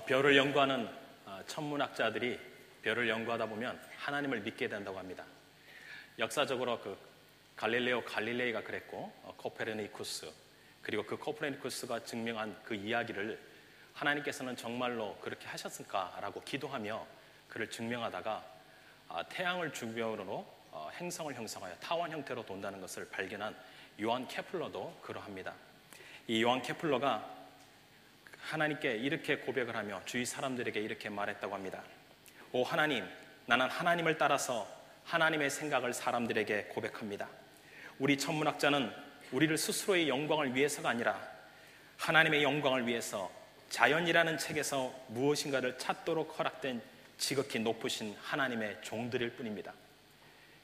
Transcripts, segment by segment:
별을 연구하는 천문학자들이 별을 연구하다 보면 하나님을 믿게 된다고 합니다. 역사적으로 갈릴레오 갈릴레이가 그랬고 코페르니쿠스, 그리고 그 코페르니쿠스가 증명한 그 이야기를 하나님께서는 정말로 그렇게 하셨을까라고 기도하며 그를 증명하다가 태양을 중심으로 행성을 형성하여 타원 형태로 돈다는 것을 발견한 요한 케플러도 그러합니다. 이 요한 케플러가 하나님께 이렇게 고백을 하며 주위 사람들에게 이렇게 말했다고 합니다. 오 하나님, 나는 하나님을 따라서 하나님의 생각을 사람들에게 고백합니다. 우리 천문학자는 우리를 스스로의 영광을 위해서가 아니라 하나님의 영광을 위해서 자연이라는 책에서 무엇인가를 찾도록 허락된 지극히 높으신 하나님의 종들일 뿐입니다.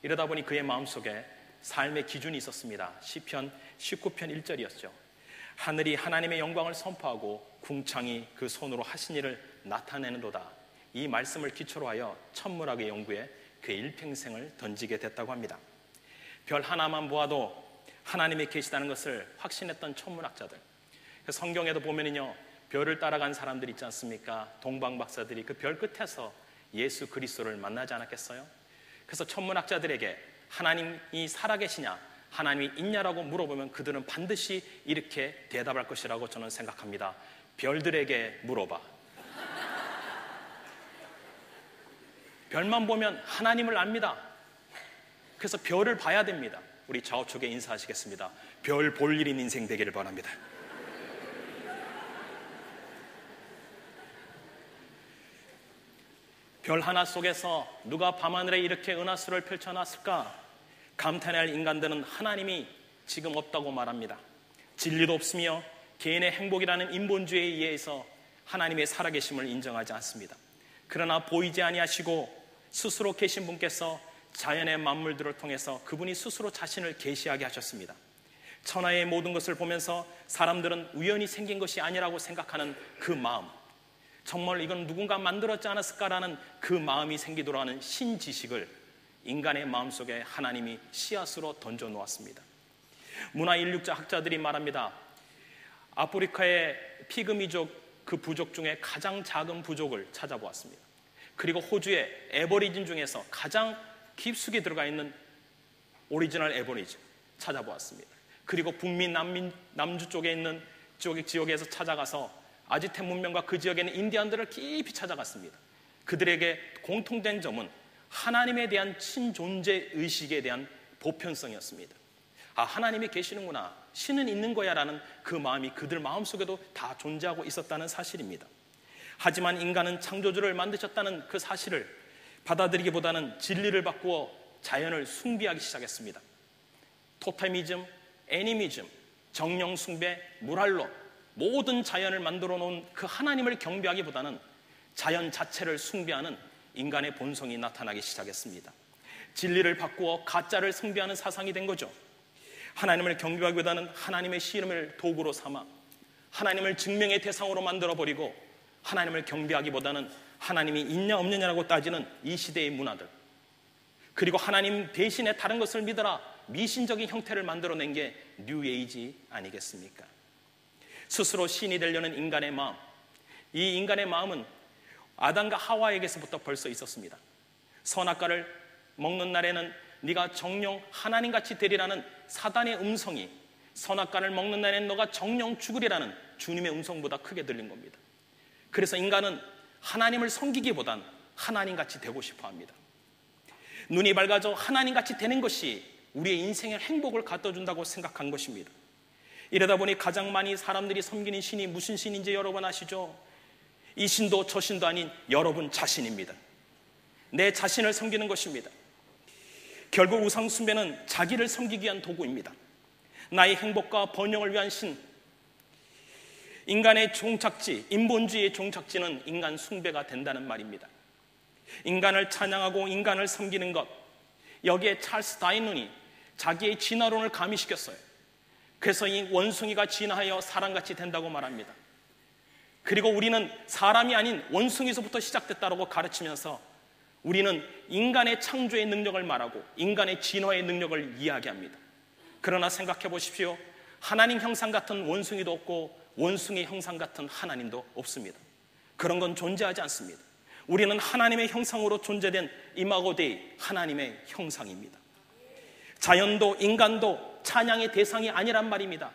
이러다 보니 그의 마음속에 삶의 기준이 있었습니다. 시편 19편 1절이었죠. 하늘이 하나님의 영광을 선포하고 궁창이 그 손으로 하신 일을 나타내는도다. 이 말씀을 기초로 하여 천문학의 연구에 그의 일평생을 던지게 됐다고 합니다. 별 하나만 보아도 하나님이 계시다는 것을 확신했던 천문학자들, 성경에도 보면은요, 별을 따라간 사람들 있지 않습니까? 동방 박사들이 그 별 끝에서 예수 그리스도를 만나지 않았겠어요? 그래서 천문학자들에게 하나님이 살아계시냐, 하나님이 있냐라고 물어보면 그들은 반드시 이렇게 대답할 것이라고 저는 생각합니다. 별들에게 물어봐. 별만 보면 하나님을 압니다. 그래서 별을 봐야 됩니다. 우리 좌우측에 인사하시겠습니다. 별 볼 일인 인생 되기를 바랍니다. 별 하나 속에서 누가 밤하늘에 이렇게 은하수를 펼쳐놨을까? 감탄해야 할 인간들은 하나님이 지금 없다고 말합니다. 진리도 없으며 개인의 행복이라는 인본주의에 의해서 하나님의 살아계심을 인정하지 않습니다. 그러나 보이지 아니하시고 스스로 계신 분께서 자연의 만물들을 통해서 그분이 스스로 자신을 계시하게 하셨습니다. 천하의 모든 것을 보면서 사람들은 우연히 생긴 것이 아니라고 생각하는 그 마음, 정말 이건 누군가 만들었지 않았을까라는 그 마음이 생기도록 하는 신지식을 인간의 마음속에 하나님이 씨앗으로 던져놓았습니다. 문화인류자 학자들이 말합니다. 아프리카의 피그미족 그 부족 중에 가장 작은 부족을 찾아보았습니다. 그리고 호주의 애버리진 중에서 가장 깊숙이 들어가 있는 오리지널 애버리진 찾아보았습니다. 그리고 북미 남주 쪽에 있는 지역에서 찾아가서 아지텍 문명과 그 지역에 있는 인디안들을 깊이 찾아갔습니다. 그들에게 공통된 점은 하나님에 대한 친존재 의식에 대한 보편성이었습니다. 아, 하나님이 계시는구나, 신은 있는 거야 라는 그 마음이 그들 마음속에도 다 존재하고 있었다는 사실입니다. 하지만 인간은 창조주를 만드셨다는 그 사실을 받아들이기보다는 진리를 바꾸어 자연을 숭배하기 시작했습니다. 토테미즘, 애니미즘, 정령 숭배, 무랄로 모든 자연을 만들어 놓은 그 하나님을 경배하기보다는 자연 자체를 숭배하는 인간의 본성이 나타나기 시작했습니다. 진리를 바꾸어 가짜를 숭배하는 사상이 된 거죠. 하나님을 경배하기보다는 하나님의 씨름을 도구로 삼아 하나님을 증명의 대상으로 만들어버리고 하나님을 경배하기보다는 하나님이 있냐 없느냐라고 따지는 이 시대의 문화들, 그리고 하나님 대신에 다른 것을 믿어라 미신적인 형태를 만들어낸 게 뉴에이지 아니겠습니까? 스스로 신이 되려는 인간의 마음, 이 인간의 마음은 아담과 하와에게서부터 벌써 있었습니다. 선악과를 먹는 날에는 네가 정령 하나님같이 되리라는 사단의 음성이 선악과를 먹는 날에는 너가 정령 죽으리라는 주님의 음성보다 크게 들린 겁니다. 그래서 인간은 하나님을 섬기기보단 하나님같이 되고 싶어합니다. 눈이 밝아져 하나님같이 되는 것이 우리의 인생의 행복을 갖다준다고 생각한 것입니다. 이러다 보니 가장 많이 사람들이 섬기는 신이 무슨 신인지 여러분 아시죠? 이 신도 저 신도 아닌 여러분 자신입니다. 내 자신을 섬기는 것입니다. 결국 우상 숭배는 자기를 섬기기 위한 도구입니다. 나의 행복과 번영을 위한 신, 인간의 종착지, 인본주의의 종착지는 인간 숭배가 된다는 말입니다. 인간을 찬양하고 인간을 섬기는 것, 여기에 찰스 다윈이 자기의 진화론을 가미시켰어요. 그래서 이 원숭이가 진화하여 사람같이 된다고 말합니다. 그리고 우리는 사람이 아닌 원숭이에서부터 시작됐다고 가르치면서 우리는 인간의 창조의 능력을 말하고 인간의 진화의 능력을 이야기합니다. 그러나 생각해 보십시오. 하나님 형상 같은 원숭이도 없고 원숭이 형상 같은 하나님도 없습니다. 그런 건 존재하지 않습니다. 우리는 하나님의 형상으로 존재된 이마고 데이, 하나님의 형상입니다. 자연도 인간도 찬양의 대상이 아니란 말입니다.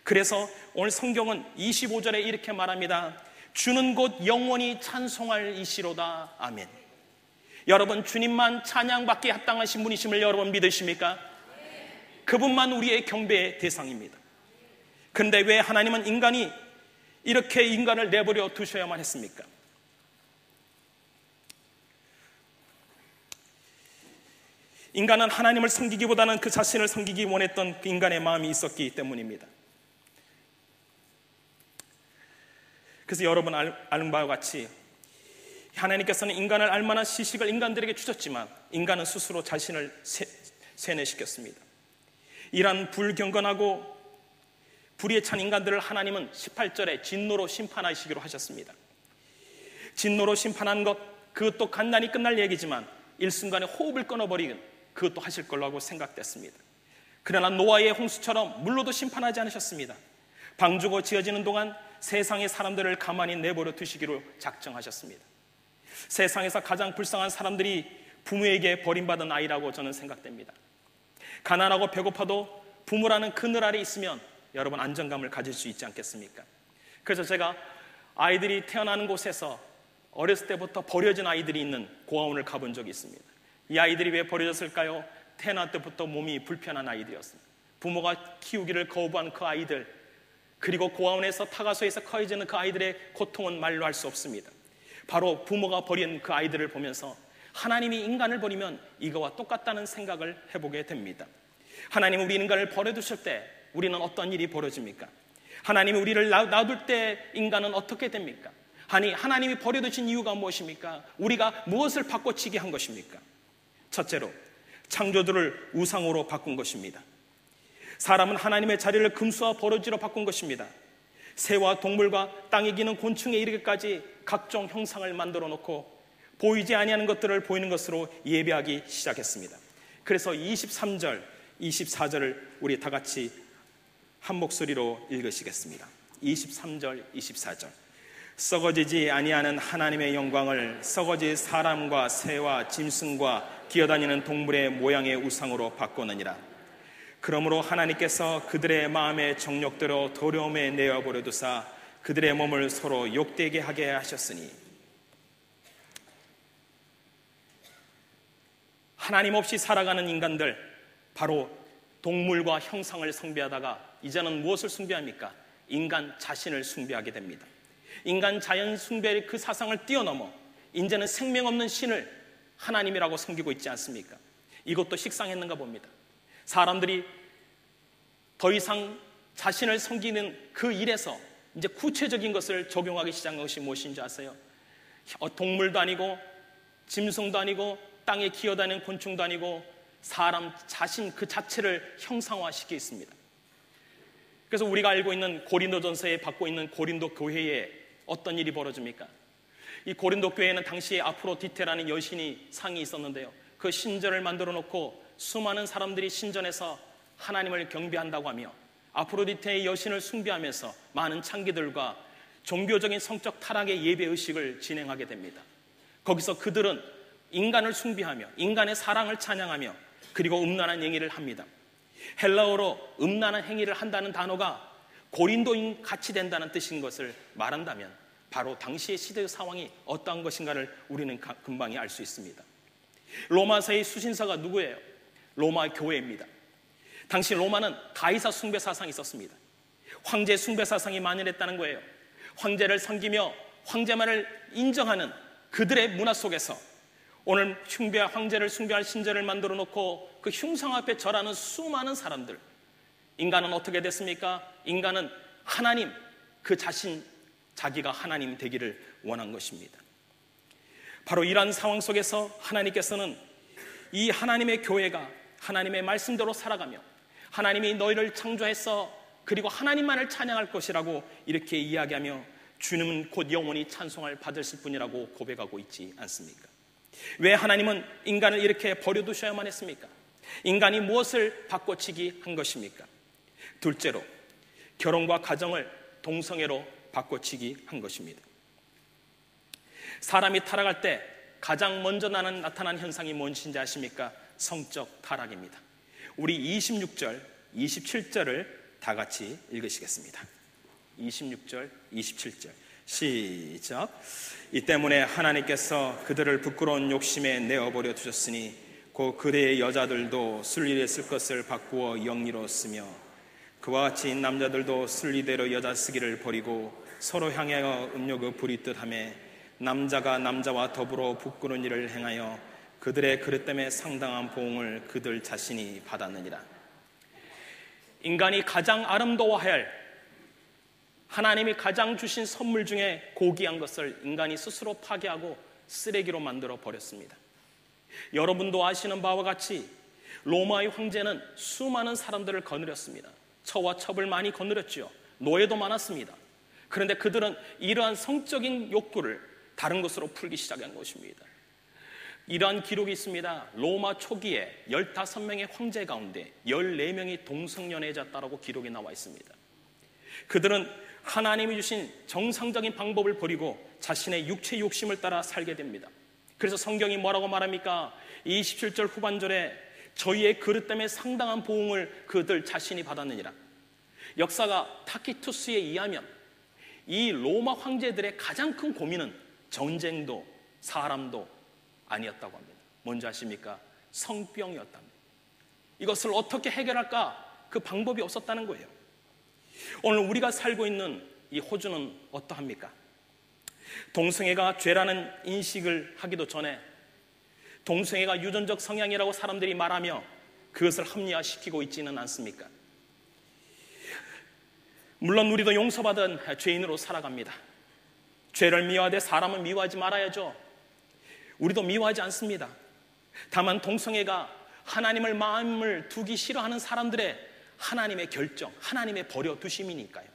그래서 오늘 성경은 25절에 이렇게 말합니다. 주는 곧 영원히 찬송할 이시로다. 아멘. 여러분, 주님만 찬양받기에 합당하신 분이심을 여러분 믿으십니까? 그분만 우리의 경배의 대상입니다. 그런데 왜 하나님은 이렇게 인간을 내버려 두셔야만 했습니까? 인간은 하나님을 섬기기보다는 그 자신을 섬기기 원했던 그 인간의 마음이 있었기 때문입니다. 그래서 여러분 아는 바와 같이 하나님께서는 인간을 알만한 지식을 인간들에게 주셨지만 인간은 스스로 자신을 세뇌시켰습니다. 이런 불경건하고 불의에 찬 인간들을 하나님은 18절에 진노로 심판하시기로 하셨습니다. 진노로 심판한 것, 그것도 간단히 끝날 얘기지만 일순간에 호흡을 끊어버리는 그것도 하실 거라고 생각됐습니다. 그러나 노아의 홍수처럼 물로도 심판하지 않으셨습니다. 방주가 지어지는 동안 세상의 사람들을 가만히 내버려 두시기로 작정하셨습니다. 세상에서 가장 불쌍한 사람들이 부모에게 버림받은 아이라고 저는 생각됩니다. 가난하고 배고파도 부모라는 그늘 아래 있으면 여러분 안정감을 가질 수 있지 않겠습니까? 그래서 제가 아이들이 태어나는 곳에서 어렸을 때부터 버려진 아이들이 있는 고아원을 가본 적이 있습니다. 이 아이들이 왜 버려졌을까요? 태어날 때부터 몸이 불편한 아이들이었습니다. 부모가 키우기를 거부한 그 아이들, 그리고 고아원에서 타가소에서 커해지는 그 아이들의 고통은 말로 할 수 없습니다. 바로 부모가 버린 그 아이들을 보면서 하나님이 인간을 버리면 이거와 똑같다는 생각을 해보게 됩니다. 하나님이 우리 인간을 버려두실 때 우리는 어떤 일이 벌어집니까? 하나님이 우리를 놔둘 때 인간은 어떻게 됩니까? 아니, 하나님이 버려두신 이유가 무엇입니까? 우리가 무엇을 바꿔치기 한 것입니까? 첫째로, 창조주를 우상으로 바꾼 것입니다. 사람은 하나님의 자리를 금수와 버러지로 바꾼 것입니다. 새와 동물과 땅에 기는 곤충에 이르기까지 각종 형상을 만들어 놓고 보이지 아니하는 것들을 보이는 것으로 예배하기 시작했습니다. 그래서 23절, 24절을 우리 다 같이 한 목소리로 읽으시겠습니다. 23절, 24절. 썩어지지 아니하는 하나님의 영광을 썩어질 사람과 새와 짐승과 기어다니는 동물의 모양의 우상으로 바꾸느니라. 그러므로 하나님께서 그들의 마음의 정욕대로 도려움에 내어버려 두사 그들의 몸을 서로 욕되게 하게 하셨으니. 하나님 없이 살아가는 인간들, 바로 동물과 형상을 숭배하다가 이제는 무엇을 숭배합니까? 인간 자신을 숭배하게 됩니다. 인간 자연 숭배의 그 사상을 뛰어넘어 이제는 생명 없는 신을 하나님이라고 섬기고 있지 않습니까? 이것도 식상했는가 봅니다. 사람들이 더 이상 자신을 섬기는 그 일에서 이제 구체적인 것을 적용하기 시작한 것이 무엇인지 아세요? 동물도 아니고 짐승도 아니고 땅에 기어다니는 곤충도 아니고 사람 자신 그 자체를 형상화시키고 있습니다. 그래서 우리가 알고 있는 고린도전서에 받고 있는 고린도 교회에 어떤 일이 벌어집니까? 이 고린도 교회에는 당시에 아프로디테라는 여신이 상이 있었는데요, 그 신전을 만들어 놓고 수많은 사람들이 신전에서 하나님을 경배한다고 하며 아프로디테의 여신을 숭배하면서 많은 창기들과 종교적인 성적 타락의 예배의식을 진행하게 됩니다. 거기서 그들은 인간을 숭배하며 인간의 사랑을 찬양하며 그리고 음란한 행위를 합니다. 헬라어로 음란한 행위를 한다는 단어가 고린도인 같이 된다는 뜻인 것을 말한다면 바로 당시의 시대의 상황이 어떠한 것인가를 우리는 금방 알 수 있습니다. 로마서의 수신사가 누구예요? 로마 교회입니다. 당시 로마는 가이사 숭배 사상이 있었습니다. 황제 숭배 사상이 만연했다는 거예요. 황제를 섬기며 황제만을 인정하는 그들의 문화 속에서 오늘 황제를 숭배할 신전을 만들어 놓고 그 흉상 앞에 절하는 수많은 사람들, 인간은 어떻게 됐습니까? 인간은 하나님, 그 자신, 자기가 하나님 되기를 원한 것입니다. 바로 이러한 상황 속에서 하나님께서는 이 하나님의 교회가 하나님의 말씀대로 살아가며 하나님이 너희를 창조해서 그리고 하나님만을 찬양할 것이라고 이렇게 이야기하며 주님은 곧 영원히 찬송을 받으실 분이라고 고백하고 있지 않습니까? 왜 하나님은 인간을 이렇게 버려두셔야만 했습니까? 인간이 무엇을 바꿔치기 한 것입니까? 둘째로, 결혼과 가정을 동성애로 바꿔치기 한 것입니다. 사람이 타락할 때 가장 먼저 나타나는 현상이 무엇인지 아십니까? 성적 타락입니다. 우리 26절, 27절을 다 같이 읽으시겠습니다. 26절, 27절 시작. 이 때문에 하나님께서 그들을 부끄러운 욕심에 내어버려 두셨으니 곧 그대의 여자들도 순리를 쓸 것을 바꾸어 영리로 쓰며 그와 같이 남자들도 순리대로 여자 쓰기를 버리고 서로 향하여 음욕의 부리듯 하며 남자가 남자와 더불어 부끄러운 일을 행하여 그들의 그릇 때문에 상당한 보응을 그들 자신이 받았느니라. 인간이 가장 아름다워해야 할 하나님이 가장 주신 선물 중에 고귀한 것을 인간이 스스로 파괴하고 쓰레기로 만들어 버렸습니다. 여러분도 아시는 바와 같이 로마의 황제는 수많은 사람들을 거느렸습니다. 처와 첩을 많이 거느렸죠. 노예도 많았습니다. 그런데 그들은 이러한 성적인 욕구를 다른 것으로 풀기 시작한 것입니다. 이러한 기록이 있습니다. 로마 초기에 15명의 황제 가운데 14명이 동성연애자였다라고 기록이 나와 있습니다. 그들은 하나님이 주신 정상적인 방법을 버리고 자신의 육체 욕심을 따라 살게 됩니다. 그래서 성경이 뭐라고 말합니까? 27절 후반절에 저희의 그릇 때문에 상당한 보응을 그들 자신이 받았느니라. 역사가 타키투스에 의하면 이 로마 황제들의 가장 큰 고민은 전쟁도 사람도 아니었다고 합니다. 뭔지 아십니까? 성병이었답니다. 이것을 어떻게 해결할까? 그 방법이 없었다는 거예요. 오늘 우리가 살고 있는 이 호주는 어떠합니까? 동성애가 죄라는 인식을 하기도 전에 동성애가 유전적 성향이라고 사람들이 말하며 그것을 합리화시키고 있지는 않습니까? 물론 우리도 용서받은 죄인으로 살아갑니다. 죄를 미워하되 사람은 미워하지 말아야죠. 우리도 미워하지 않습니다. 다만 동성애가 하나님을 마음을 두기 싫어하는 사람들의 하나님의 결정, 하나님의 버려두심이니까요.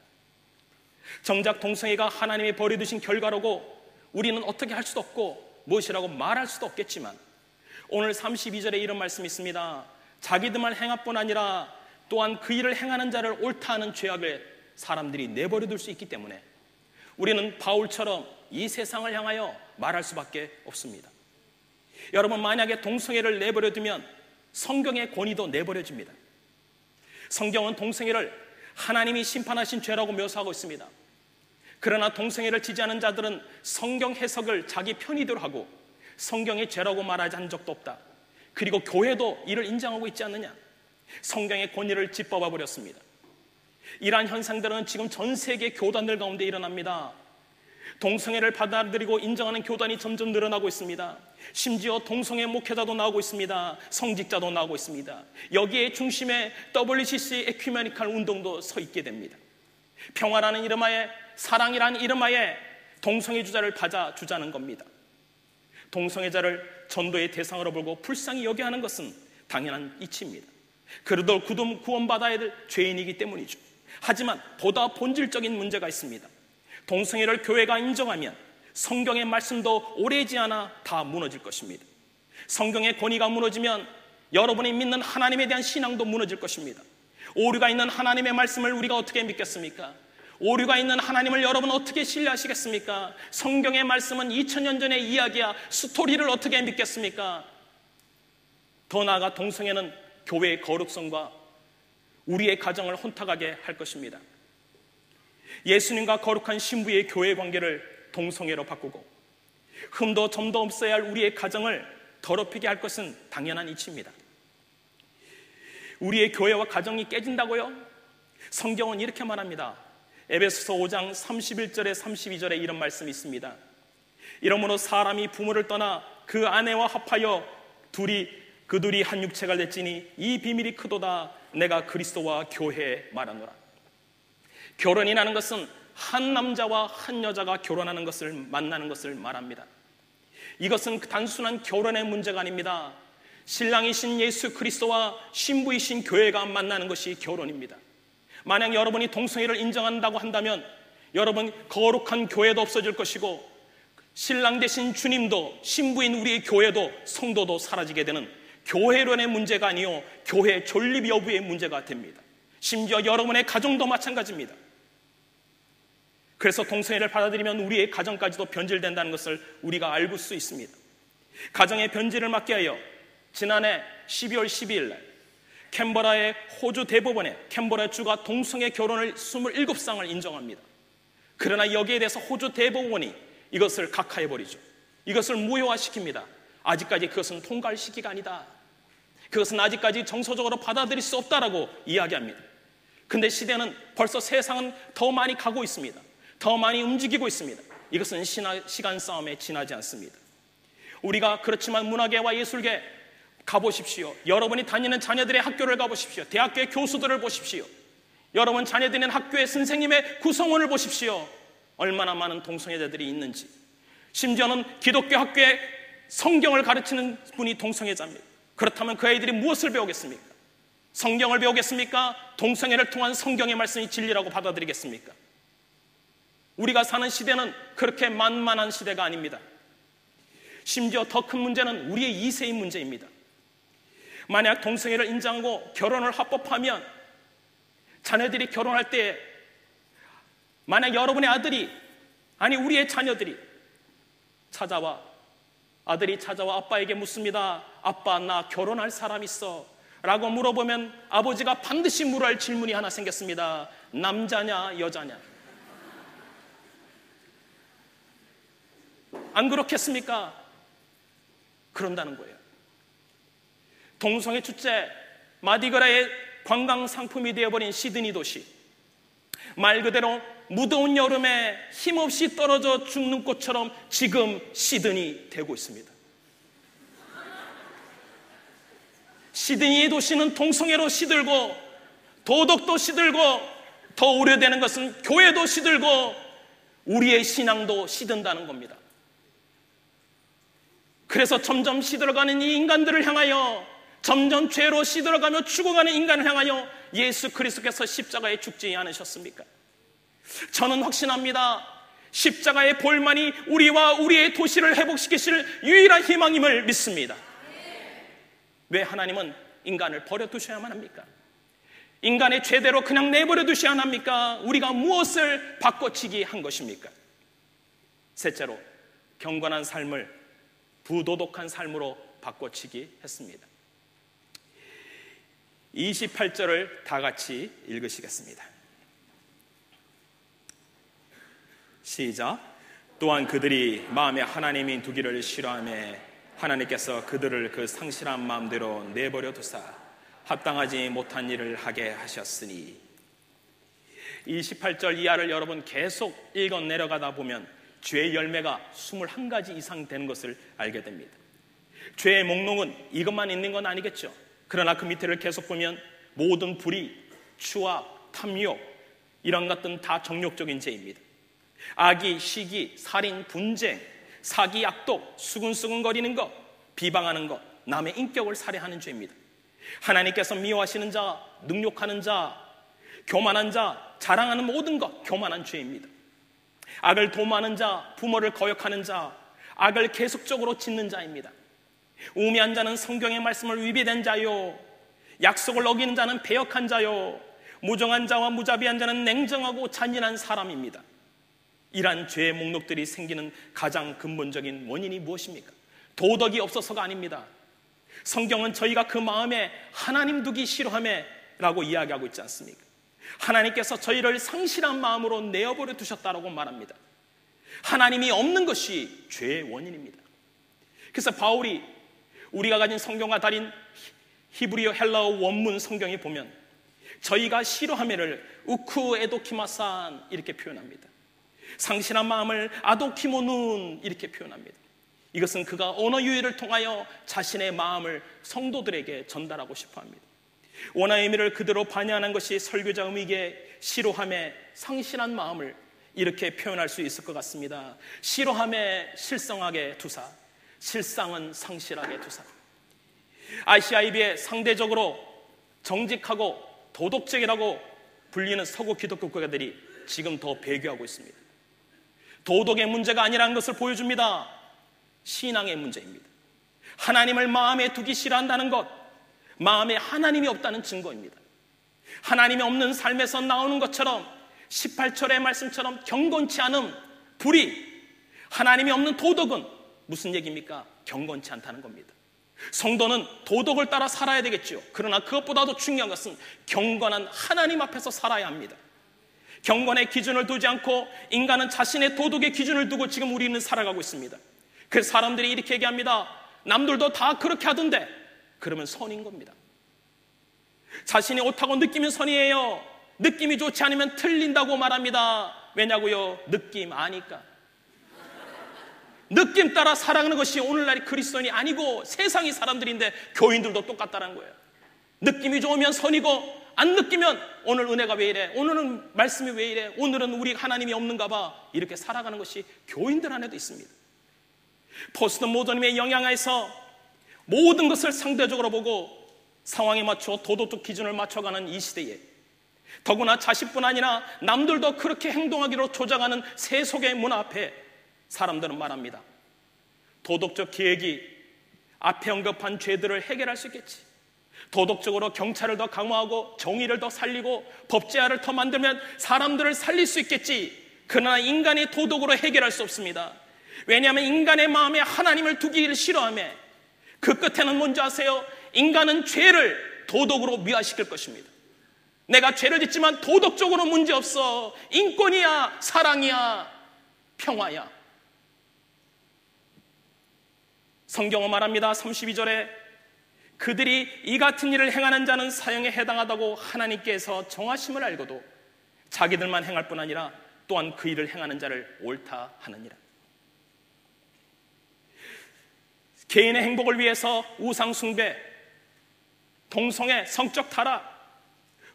정작 동성애가 하나님의 버려두신 결과라고 우리는 어떻게 할 수도 없고 무엇이라고 말할 수도 없겠지만 오늘 32절에 이런 말씀이 있습니다. 자기들만 행할 뿐 아니라 또한 그 일을 행하는 자를 옳다 하는 죄악을 사람들이 내버려둘 수 있기 때문에 우리는 바울처럼 이 세상을 향하여 말할 수밖에 없습니다. 여러분, 만약에 동성애를 내버려두면 성경의 권위도 내버려집니다. 성경은 동성애를 하나님이 심판하신 죄라고 묘사하고 있습니다. 그러나 동성애를 지지하는 자들은 성경 해석을 자기 편의대로 하고 성경의 죄라고 말하지 한 적도 없다. 그리고 교회도 이를 인정하고 있지 않느냐. 성경의 권위를 짓밟아 버렸습니다. 이러한 현상들은 지금 전 세계 교단들 가운데 일어납니다. 동성애를 받아들이고 인정하는 교단이 점점 늘어나고 있습니다. 심지어 동성애 목회자도 나오고 있습니다. 성직자도 나오고 있습니다. 여기에 중심에 WCC 에큐메니칼 운동도 서 있게 됩니다. 평화라는 이름하에, 사랑이라는 이름하에 동성애 주자를 받아주자는 겁니다. 동성애자를 전도의 대상으로 보고 불쌍히 여겨 하는 것은 당연한 이치입니다. 그래도 구원받아야 될 죄인이기 때문이죠. 하지만 보다 본질적인 문제가 있습니다. 동성애를 교회가 인정하면 성경의 말씀도 오래지 않아 다 무너질 것입니다. 성경의 권위가 무너지면 여러분이 믿는 하나님에 대한 신앙도 무너질 것입니다. 오류가 있는 하나님의 말씀을 우리가 어떻게 믿겠습니까? 오류가 있는 하나님을 여러분 어떻게 신뢰하시겠습니까? 성경의 말씀은 2000년 전의 이야기야. 스토리를 어떻게 믿겠습니까? 더 나아가 동성애는 교회의 거룩성과 우리의 가정을 혼탁하게 할 것입니다. 예수님과 거룩한 신부의 교회 관계를 동성애로 바꾸고 흠도 점도 없어야 할 우리의 가정을 더럽히게 할 것은 당연한 이치입니다. 우리의 교회와 가정이 깨진다고요? 성경은 이렇게 말합니다. 에베소서 5장 31절에 32절에 이런 말씀이 있습니다. 이러므로 사람이 부모를 떠나 그 아내와 합하여 그 둘이 한 육체가 됐지니 이 비밀이 크도다. 내가 그리스도와 교회에 말하노라. 결혼이라는 것은 한 남자와 한 여자가 결혼하는 것을 만나는 것을 말합니다. 이것은 단순한 결혼의 문제가 아닙니다. 신랑이신 예수 그리스도와 신부이신 교회가 만나는 것이 결혼입니다. 만약 여러분이 동성애를 인정한다고 한다면 여러분 거룩한 교회도 없어질 것이고 신랑 되신 주님도 신부인 우리의 교회도 성도도 사라지게 되는 교회론의 문제가 아니요 교회 존립 여부의 문제가 됩니다. 심지어 여러분의 가정도 마찬가지입니다. 그래서 동성애를 받아들이면 우리의 가정까지도 변질된다는 것을 우리가 알고 수 있습니다. 가정의 변질을 막기 위하여 지난해 12월 12일 날 캔버라의 호주 대법원에 캔버라 주가 동성애 결혼을 27쌍을 인정합니다. 그러나 여기에 대해서 호주 대법원이 이것을 각하해버리죠. 이것을 무효화시킵니다. 아직까지 그것은 통과할 시기가 아니다. 그것은 아직까지 정서적으로 받아들일 수 없다라고 이야기합니다. 근데 시대는 벌써 세상은 더 많이 가고 있습니다. 더 많이 움직이고 있습니다. 이것은 시간 싸움에 지나지 않습니다. 우리가 그렇지만 문화계와 예술계 가보십시오. 여러분이 다니는 자녀들의 학교를 가보십시오. 대학교의 교수들을 보십시오. 여러분 자녀들이 있는 학교의 선생님의 구성원을 보십시오. 얼마나 많은 동성애자들이 있는지. 심지어는 기독교 학교에 성경을 가르치는 분이 동성애자입니다. 그렇다면 그 아이들이 무엇을 배우겠습니까? 성경을 배우겠습니까? 동성애를 통한 성경의 말씀이 진리라고 받아들이겠습니까? 우리가 사는 시대는 그렇게 만만한 시대가 아닙니다. 심지어 더 큰 문제는 우리의 2세의 문제입니다. 만약 동성애를 인정하고 결혼을 합법하면 자녀들이 결혼할 때 만약 여러분의 아들이 아니 우리의 자녀들이 아들이 찾아와 아빠에게 묻습니다. 아빠 나 결혼할 사람 있어 라고 물어보면 아버지가 반드시 물어야 할 질문이 하나 생겼습니다. 남자냐 여자냐? 안 그렇겠습니까? 그런다는 거예요. 동성애 축제 마디그라의 관광 상품이 되어버린 시드니 도시, 말 그대로 무더운 여름에 힘없이 떨어져 죽는 꽃처럼 지금 시드니 되고 있습니다. 시드니의 도시는 동성애로 시들고 도덕도 시들고 더 우려되는 것은 교회도 시들고 우리의 신앙도 시든다는 겁니다. 그래서 점점 시들어가는 이 인간들을 향하여, 점점 죄로 시들어가며 죽어가는 인간을 향하여 예수 그리스도께서 십자가에 죽지 않으셨습니까? 저는 확신합니다. 십자가의 볼만이 우리와 우리의 도시를 회복시키실 유일한 희망임을 믿습니다. 왜 하나님은 인간을 버려두셔야만 합니까? 인간의 죄대로 그냥 내버려 두셔야 합니까? 우리가 무엇을 바꿔치기 한 것입니까? 셋째로, 경건한 삶을 부도덕한 삶으로 바꿔치기 했습니다. 28절을 다 같이 읽으시겠습니다. 시작. 또한 그들이 마음에 하나님이 두기를 싫어하며 하나님께서 그들을 그 상실한 마음대로 내버려 두사 합당하지 못한 일을 하게 하셨으니. 28절 이하를 여러분 계속 읽어 내려가다 보면 죄의 열매가 21가지 이상 되는 것을 알게 됩니다. 죄의 목록은 이것만 있는 건 아니겠죠. 그러나 그 밑에를 계속 보면 모든 불의, 추악, 탐욕 이런 것들은 다 정욕적인 죄입니다. 악의, 시기, 살인, 분쟁, 사기, 악독, 수근수근거리는 것, 비방하는 것, 남의 인격을 살해하는 죄입니다. 하나님께서 미워하시는 자, 능욕하는 자, 교만한 자, 자랑하는 모든 것, 교만한 죄입니다. 악을 도모하는 자, 부모를 거역하는 자, 악을 계속적으로 짓는 자입니다. 우매한 자는 성경의 말씀을 위배된 자요, 약속을 어기는 자는 배역한 자요, 무정한 자와 무자비한 자는 냉정하고 잔인한 사람입니다. 이러한 죄의 목록들이 생기는 가장 근본적인 원인이 무엇입니까? 도덕이 없어서가 아닙니다. 성경은 저희가 그 마음에 하나님 두기 싫어하며 라고 이야기하고 있지 않습니까? 하나님께서 저희를 상실한 마음으로 내어버려 두셨다라고 말합니다. 하나님이 없는 것이 죄의 원인입니다. 그래서 바울이 우리가 가진 성경과 다른 히브리어 헬라어 원문 성경에 보면 저희가 싫어하며를 우쿠 에도키마산 이렇게 표현합니다. 상실한 마음을 아도키모눈 이렇게 표현합니다. 이것은 그가 언어 유희를 통하여 자신의 마음을 성도들에게 전달하고 싶어합니다. 원어의 의미를 그대로 반영하는 것이 설교자 의미에 싫어함에 상실한 마음을 이렇게 표현할 수 있을 것 같습니다. 싫어함에 실성하게 두사, 실상은 상실하게 두사. 아시아에 비해 상대적으로 정직하고 도덕적이라고 불리는 서구 기독교 국가들이 지금 더 배교하고 있습니다. 도덕의 문제가 아니라는 것을 보여줍니다. 신앙의 문제입니다. 하나님을 마음에 두기 싫어한다는 것, 마음에 하나님이 없다는 증거입니다. 하나님이 없는 삶에서 나오는 것처럼 18절의 말씀처럼 경건치 않음, 불의, 하나님이 없는 도덕은 무슨 얘기입니까? 경건치 않다는 겁니다. 성도는 도덕을 따라 살아야 되겠죠. 그러나 그것보다도 중요한 것은 경건한 하나님 앞에서 살아야 합니다. 경건의 기준을 두지 않고 인간은 자신의 도덕의 기준을 두고 지금 우리는 살아가고 있습니다. 그래서 사람들이 이렇게 얘기합니다. 남들도 다 그렇게 하던데, 그러면 선인 겁니다. 자신이 옳다고 느끼면 선이에요. 느낌이 좋지 않으면 틀린다고 말합니다. 왜냐고요? 느낌 아니까. 느낌 따라 살아가는 것이 오늘날의 그리스도인이 아니고 세상의 사람들인데 교인들도 똑같다는 거예요. 느낌이 좋으면 선이고 안 느끼면 오늘 은혜가 왜 이래? 오늘은 말씀이 왜 이래? 오늘은 우리 하나님이 없는가 봐. 이렇게 살아가는 것이 교인들 안에도 있습니다. 포스트 모더니즘의 영향하에서 모든 것을 상대적으로 보고 상황에 맞춰 도덕적 기준을 맞춰가는 이 시대에 더구나 자식뿐 아니라 남들도 그렇게 행동하기로 조장하는 세속의 문화 앞에 사람들은 말합니다. 도덕적 계획이 앞에 언급한 죄들을 해결할 수 있겠지. 도덕적으로 경찰을 더 강화하고 정의를 더 살리고 법제화를 더 만들면 사람들을 살릴 수 있겠지. 그러나 인간의 도덕으로 해결할 수 없습니다. 왜냐하면 인간의 마음에 하나님을 두기를 싫어하며 그 끝에는 뭔지 아세요? 인간은 죄를 도덕으로 미화시킬 것입니다. 내가 죄를 짓지만 도덕적으로 문제없어. 인권이야, 사랑이야, 평화야. 성경은 말합니다. 32절에 그들이 이 같은 일을 행하는 자는 사형에 해당하다고 하나님께서 정하심을 알고도 자기들만 행할 뿐 아니라 또한 그 일을 행하는 자를 옳다 하느니라. 개인의 행복을 위해서 우상숭배, 동성애, 성적 타락,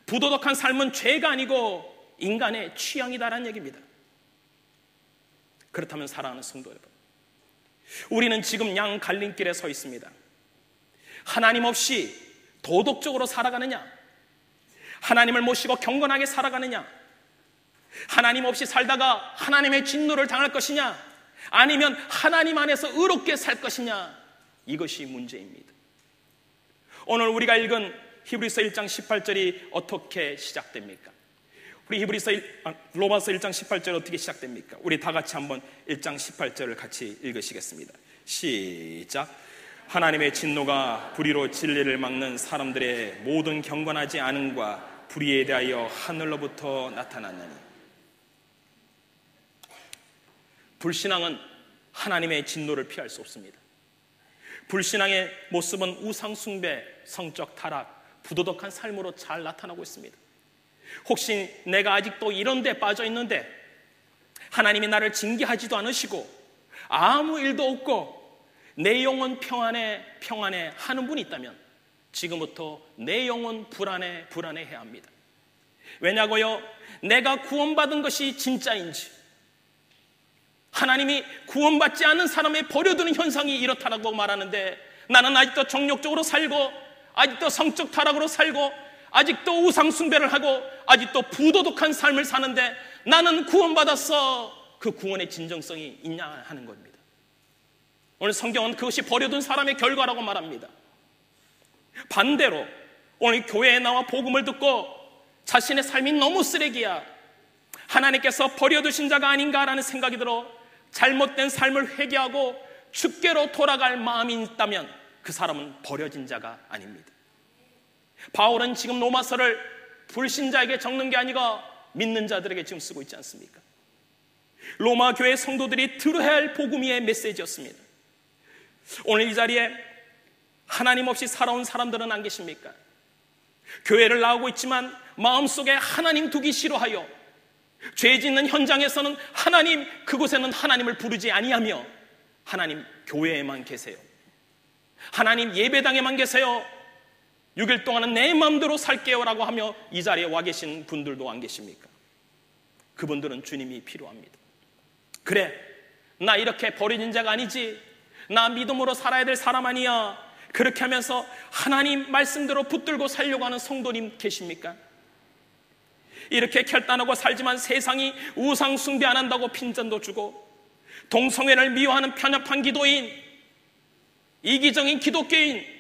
부도덕한 삶은 죄가 아니고 인간의 취향이다라는 얘기입니다. 그렇다면 사랑하는 성도 여러분, 우리는 지금 양 갈림길에 서 있습니다. 하나님 없이 도덕적으로 살아가느냐, 하나님을 모시고 경건하게 살아가느냐, 하나님 없이 살다가 하나님의 진노를 당할 것이냐, 아니면 하나님 안에서 의롭게 살 것이냐, 이것이 문제입니다. 오늘 우리가 읽은 히브리서 1장 18절이 어떻게 시작됩니까? 우리 로마서 1장 18절이 어떻게 시작됩니까? 우리 다 같이 한번 1장 18절을 같이 읽으시겠습니다. 시작. 하나님의 진노가 불의로 진리를 막는 사람들의 모든 경건하지 않음과 불의에 대하여 하늘로부터 나타났느니. 불신앙은 하나님의 진노를 피할 수 없습니다. 불신앙의 모습은 우상숭배, 성적 타락, 부도덕한 삶으로 잘 나타나고 있습니다. 혹시 내가 아직도 이런 데 빠져 있는데 하나님이 나를 징계하지도 않으시고 아무 일도 없고 내 영혼 평안해 하는 분이 있다면 지금부터 내 영혼 불안해해야 합니다. 왜냐고요? 내가 구원받은 것이 진짜인지, 하나님이 구원받지 않은 사람의 버려두는 현상이 이렇다라고 말하는데 나는 아직도 정욕적으로 살고 아직도 성적 타락으로 살고 아직도 우상숭배를 하고 아직도 부도덕한 삶을 사는데 나는 구원받았어. 그 구원의 진정성이 있냐 하는 겁니다. 오늘 성경은 그것이 버려둔 사람의 결과라고 말합니다. 반대로 오늘 교회에 나와 복음을 듣고 자신의 삶이 너무 쓰레기야, 하나님께서 버려두신 자가 아닌가라는 생각이 들어 잘못된 삶을 회개하고 주께로 돌아갈 마음이 있다면 그 사람은 버려진 자가 아닙니다. 바울은 지금 로마서를 불신자에게 적는 게 아니라 믿는 자들에게 지금 쓰고 있지 않습니까? 로마 교회 성도들이 들어야 할 복음의 메시지였습니다. 오늘 이 자리에 하나님 없이 살아온 사람들은 안 계십니까? 교회를 나오고 있지만 마음속에 하나님 두기 싫어하여 죄 짓는 현장에서는 하나님, 그곳에는 하나님을 부르지 아니하며 하나님 교회에만 계세요. 하나님 예배당에만 계세요. 6일 동안은 내 마음대로 살게요 라고 하며 이 자리에 와 계신 분들도 안 계십니까? 그분들은 주님이 필요합니다. 그래, 나 이렇게 버려진 자가 아니지, 나 믿음으로 살아야 될 사람 아니야, 그렇게 하면서 하나님 말씀대로 붙들고 살려고 하는 성도님 계십니까? 이렇게 결단하고 살지만 세상이 우상 숭배 안 한다고 핀잔도 주고 동성애를 미워하는 편협한 기도인, 이기적인 기독교인,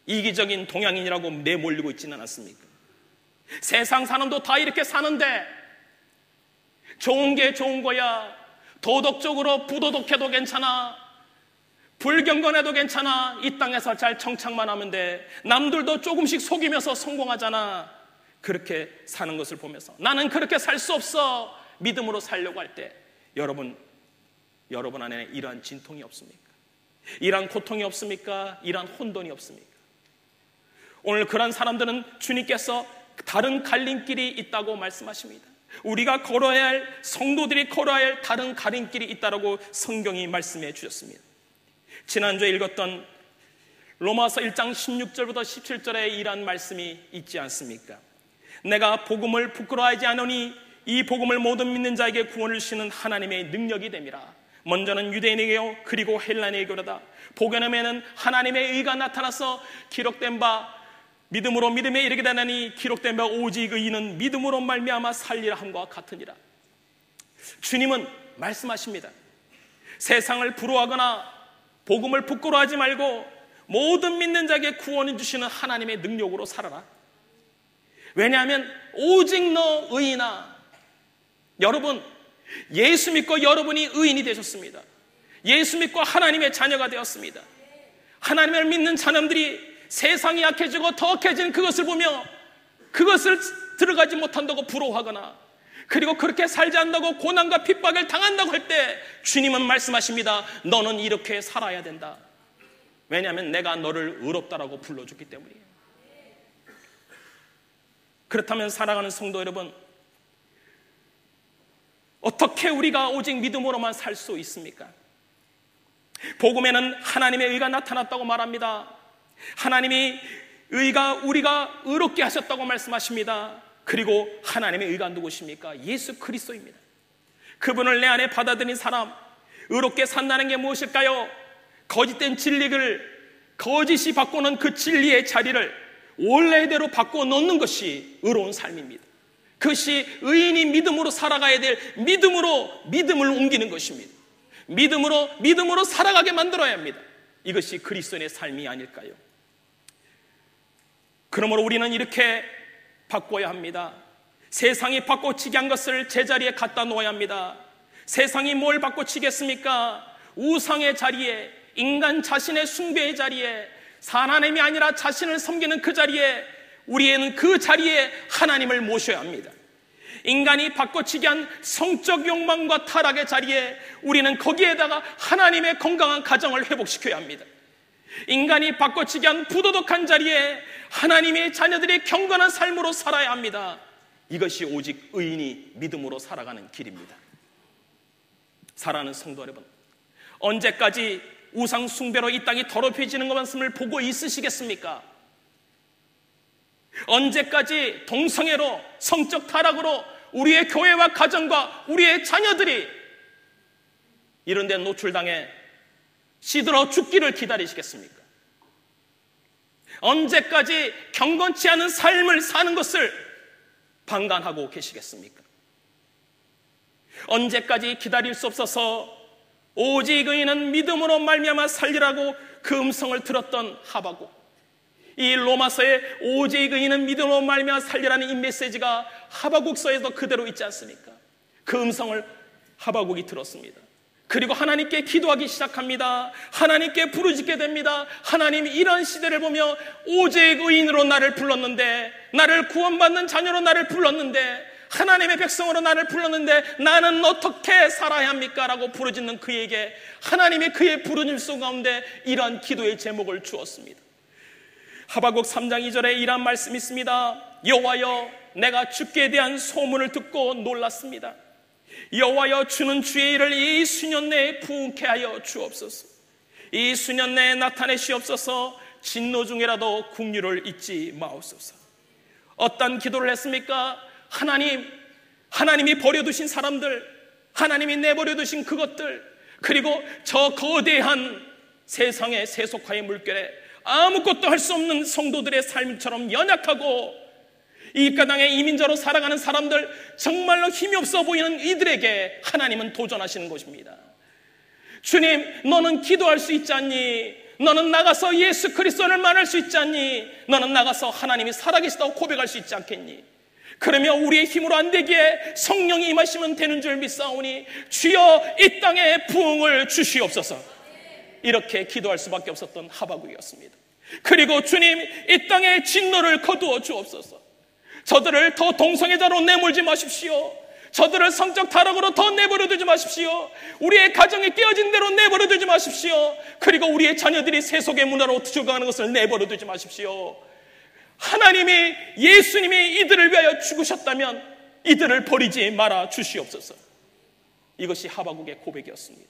이기적인 동양인이라고 내몰리고 있지는 않았습니까? 세상 사람도 다 이렇게 사는데 좋은 게 좋은 거야. 도덕적으로 부도덕해도 괜찮아. 불경건해도 괜찮아. 이 땅에서 잘 정착만 하면 돼. 남들도 조금씩 속이면서 성공하잖아. 그렇게 사는 것을 보면서 나는 그렇게 살 수 없어. 믿음으로 살려고 할 때 여러분 안에 이러한 진통이 없습니까? 이러한 고통이 없습니까? 이러한 혼돈이 없습니까? 오늘 그런 사람들은 주님께서 다른 갈림길이 있다고 말씀하십니다. 우리가 걸어야 할, 성도들이 걸어야 할 다른 갈림길이 있다고 성경이 말씀해 주셨습니다. 지난주에 읽었던 로마서 1장 16절부터 17절에 이러한 말씀이 있지 않습니까? 내가 복음을 부끄러워하지 않으니 이 복음을 모든 믿는 자에게 구원을 주시는 하나님의 능력이 됨이라. 먼저는 유대인에게요 그리고 헬라인에게로다. 복음에는 하나님의 의가 나타나서 기록된 바 믿음으로 믿음에 이르게 되나니 기록된 바 오직 의인은 믿음으로 말미암아 살리라 함과 같으니라. 주님은 말씀하십니다. 세상을 부러워하거나 복음을 부끄러워하지 말고 모든 믿는 자에게 구원을 주시는 하나님의 능력으로 살아라. 왜냐하면 오직 너 의인아. 여러분, 예수 믿고 여러분이 의인이 되셨습니다. 예수 믿고 하나님의 자녀가 되었습니다. 하나님을 믿는 자녀들이 세상이 약해지고 더 약해지는 그것을 보며 그것을 들어가지 못한다고 부러워하거나 그리고 그렇게 살지 않는다고 고난과 핍박을 당한다고 할 때 주님은 말씀하십니다. 너는 이렇게 살아야 된다. 왜냐하면 내가 너를 의롭다라고 불러줬기 때문이에요. 그렇다면 사랑하는 성도 여러분, 어떻게 우리가 오직 믿음으로만 살 수 있습니까? 복음에는 하나님의 의가 나타났다고 말합니다. 하나님이 우리가 의롭게 하셨다고 말씀하십니다. 그리고 하나님의 의가 누구십니까? 예수 그리스도입니다. 그분을 내 안에 받아들인 사람, 의롭게 산다는 게 무엇일까요? 거짓된 진리를 거짓이 바꾸는 그 진리의 자리를 원래대로 바꾸어 놓는 것이 의로운 삶입니다. 그것이 의인이 믿음으로 살아가야 될 믿음을 옮기는 것입니다. 믿음으로 살아가게 만들어야 합니다. 이것이 그리스도인의 삶이 아닐까요? 그러므로 우리는 이렇게 바꿔야 합니다. 세상이 바꿔치기 한 것을 제자리에 갖다 놓아야 합니다. 세상이 뭘 바꿔치겠습니까? 우상의 자리에, 인간 자신의 숭배의 자리에, 하나님이 아니라 자신을 섬기는 그 자리에, 우리는 그 자리에 하나님을 모셔야 합니다. 인간이 바꿔치기 한 성적 욕망과 타락의 자리에 우리는 거기에다가 하나님의 건강한 가정을 회복시켜야 합니다. 인간이 바꿔치기 한 부도덕한 자리에 하나님의 자녀들이 경건한 삶으로 살아야 합니다. 이것이 오직 의인이 믿음으로 살아가는 길입니다. 사랑하는 성도 여러분, 언제까지 우상 숭배로 이 땅이 더럽혀지는 것만을 보고 있으시겠습니까? 언제까지 동성애로, 성적 타락으로 우리의 교회와 가정과 우리의 자녀들이 이런 데 노출당해 시들어 죽기를 기다리시겠습니까? 언제까지 경건치 않은 삶을 사는 것을 방관하고 계시겠습니까? 언제까지 기다릴 수 없어서 오직 의인은 믿음으로 말미암아 살리라고 그 음성을 들었던 하박국, 이 로마서에 오직 의인은 믿음으로 말미암아 살리라는 이 메시지가 하박국서에도 그대로 있지 않습니까? 그 음성을 하박국이 들었습니다. 그리고 하나님께 기도하기 시작합니다. 하나님께 부르짖게 됩니다. 하나님이 이런 시대를 보며 오직 의인으로 나를 불렀는데, 나를 구원받는 자녀로 나를 불렀는데, 하나님의 백성으로 나를 불렀는데 나는 어떻게 살아야 합니까? 라고 부르짖는 그에게 하나님이 그의 부르짖음 가운데 이러한 기도의 제목을 주었습니다. 하박국 3장 2절에 이러한 말씀이 있습니다. 여호와여, 내가 주께 대한 소문을 듣고 놀랐습니다. 여호와여, 주는 주의 일을 이 수년 내에 부응케 하여 주옵소서. 이 수년 내에 나타내시옵소서. 진노 중에라도 긍휼을 잊지 마옵소서. 어떤 기도를 했습니까? 하나님이 버려두신 사람들, 하나님이 내버려두신 그것들, 그리고 저 거대한 세상의 세속화의 물결에 아무것도 할 수 없는 성도들의 삶처럼 연약하고 이 까당의 이민자로 살아가는 사람들, 정말로 힘이 없어 보이는 이들에게 하나님은 도전하시는 것입니다. 주님, 너는 기도할 수 있지 않니? 너는 나가서 예수 그리스도를 말할 수 있지 않니? 너는 나가서 하나님이 살아계시다고 고백할 수 있지 않겠니? 그러면 우리의 힘으로 안 되기에 성령이 임하시면 되는 줄 믿사오니 주여 이 땅에 부흥을 주시옵소서. 이렇게 기도할 수밖에 없었던 하박국이었습니다. 그리고 주님, 이 땅에 진노를 거두어 주옵소서. 저들을 더 동성애 자로 내몰지 마십시오. 저들을 성적 타락으로 더 내버려 두지 마십시오. 우리의 가정이 깨어진 대로 내버려 두지 마십시오. 그리고 우리의 자녀들이 세속의 문화로 죽어가는 것을 내버려 두지 마십시오. 하나님이, 예수님이 이들을 위하여 죽으셨다면 이들을 버리지 말아 주시옵소서. 이것이 하박국의 고백이었습니다.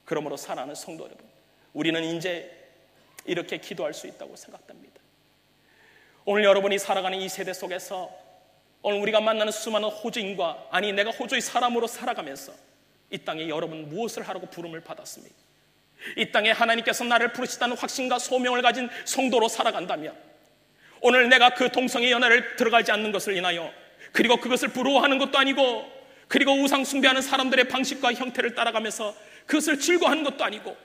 그러므로 사랑하는 성도 여러분, 우리는 이제 이렇게 기도할 수 있다고 생각됩니다. 오늘 여러분이 살아가는 이 세대 속에서 오늘 우리가 만나는 수많은 호주인과, 아니 내가 호주의 사람으로 살아가면서 이 땅에 여러분 무엇을 하라고 부름을 받았습니까? 이 땅에 하나님께서 나를 부르시다는 확신과 소명을 가진 성도로 살아간다면 오늘 내가 그 동성애 연애를 들어가지 않는 것을 인하여, 그리고 그것을 부러워하는 것도 아니고, 그리고 우상 숭배하는 사람들의 방식과 형태를 따라가면서 그것을 즐거워하는 것도 아니고,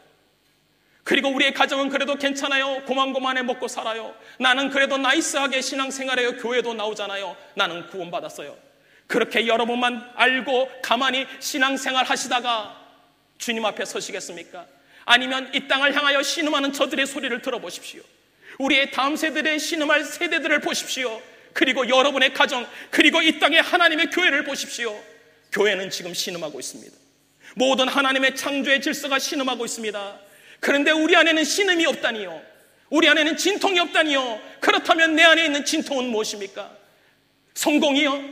그리고 우리의 가정은 그래도 괜찮아요, 고만고만해 먹고 살아요, 나는 그래도 나이스하게 신앙생활해요, 교회도 나오잖아요, 나는 구원받았어요, 그렇게 여러분만 알고 가만히 신앙생활 하시다가 주님 앞에 서시겠습니까? 아니면 이 땅을 향하여 신음하는 저들의 소리를 들어보십시오. 우리의 다음 세대들의 신음할 세대들을 보십시오. 그리고 여러분의 가정, 그리고 이 땅의 하나님의 교회를 보십시오. 교회는 지금 신음하고 있습니다. 모든 하나님의 창조의 질서가 신음하고 있습니다. 그런데 우리 안에는 신음이 없다니요, 우리 안에는 진통이 없다니요. 그렇다면 내 안에 있는 진통은 무엇입니까? 성공이요?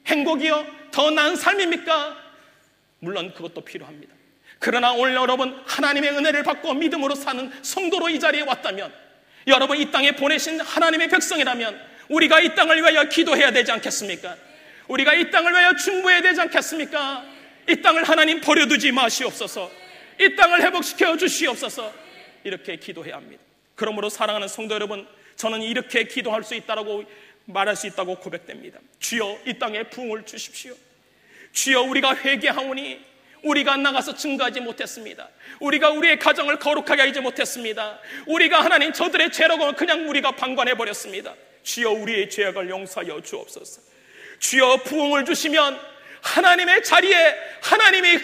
행복이요? 더 나은 삶입니까? 물론 그것도 필요합니다. 그러나 오늘 여러분 하나님의 은혜를 받고 믿음으로 사는 성도로 이 자리에 왔다면, 여러분 이 땅에 보내신 하나님의 백성이라면 우리가 이 땅을 위하여 기도해야 되지 않겠습니까? 우리가 이 땅을 위하여 중보해야 되지 않겠습니까? 이 땅을 하나님 버려두지 마시옵소서. 이 땅을 회복시켜 주시옵소서. 이렇게 기도해야 합니다. 그러므로 사랑하는 성도 여러분, 저는 이렇게 기도할 수 있다고 말할 수 있다고 고백됩니다. 주여 이 땅에 부흥을 주십시오. 주여 우리가 회개하오니 우리가 나가서 증거하지 못했습니다. 우리가 우리의 가정을 거룩하게 하지 못했습니다. 우리가 하나님 저들의 죄라고 그냥 우리가 방관해버렸습니다. 주여 우리의 죄악을 용서하여 주옵소서. 주여 부흥을 주시면 하나님의 자리에, 하나님의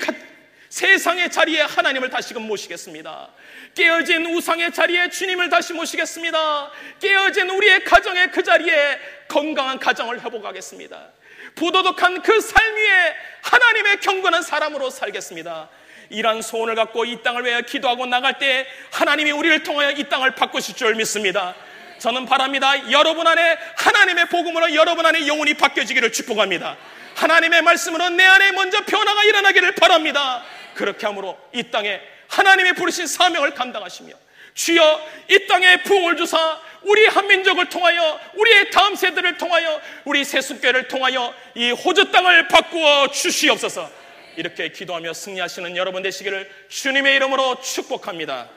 세상의 자리에 하나님을 다시금 모시겠습니다. 깨어진 우상의 자리에 주님을 다시 모시겠습니다. 깨어진 우리의 가정의 그 자리에 건강한 가정을 회복하겠습니다. 부도덕한 그 삶 위에 하나님의 경건한 사람으로 살겠습니다. 이러한 소원을 갖고 이 땅을 위하여 기도하고 나갈 때 하나님이 우리를 통하여 이 땅을 바꾸실 줄 믿습니다. 저는 바랍니다. 여러분 안에 하나님의 복음으로 여러분 안에 영혼이 바뀌어지기를 축복합니다. 하나님의 말씀으로 내 안에 먼저 변화가 일어나기를 바랍니다. 그렇게 함으로 이 땅에 하나님의 부르신 사명을 감당하시며 주여 이 땅에 부흥을 주사 우리 한민족을 통하여, 우리의 다음 세대를 통하여, 우리 세숫교회를 통하여 이 호주 땅을 바꾸어 주시옵소서. 이렇게 기도하며 승리하시는 여러분 되시기를 주님의 이름으로 축복합니다.